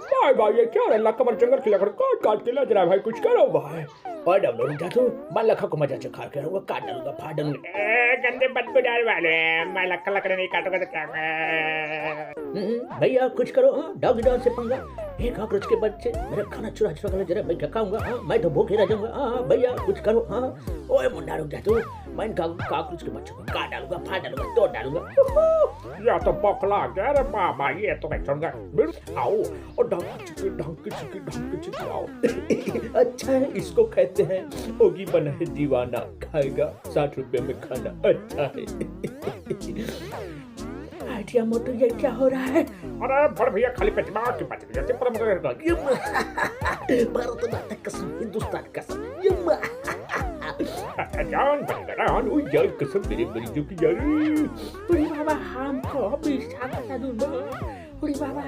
भाई भाई ये क्या हो रहा है? कमर जंगल की लकड़ काट काट के लज रहा है भाई, कुछ करो भाई। और डब्लू रुक जा तू, मैं लखा को मजा चखा के रहूंगा, काट डालूंगा, फाड़ डालूंगा। गंदे बदबूदार वाले मैं लक्का लकड़ नहीं काटूंगा तो क्या। भैया कुछ करो। डॉगी डॉन से पंगा, एक कॉकरोच के बच्चे मेरा खाना चुरा चुरा कर जरा मैं क्या खाऊंगा। मैं तो भूखे रह जाऊंगा। भैया कुछ करो। ओए मुंडा रुक जा तू, मैं इनका कॉकरोच के बच्चों को काट डालूंगा, फाड़ डालूंगा, तोड़ डालूंगा। या तो बौखला गया रे बाबा, ये तो मैं सुन गया। आओ और ढंकी चिकी आओ। अच्छा है, इसको कहते हैं ओगी बना है दीवाना, खाएगा 60 रुपए में खाना। अच्छा है। आइडिया मोटू, ये क्या हो रहा है? अरे बड़ भैया खाली पेट में आके बात करते पर मगर भारत माता कसम, हिंदुस्तान कसम। जान बंदरान ओ यार कसम मेरे मरीजों की यार। अरे बाबा हमको अभी साथ दूंगा। अरे बाबा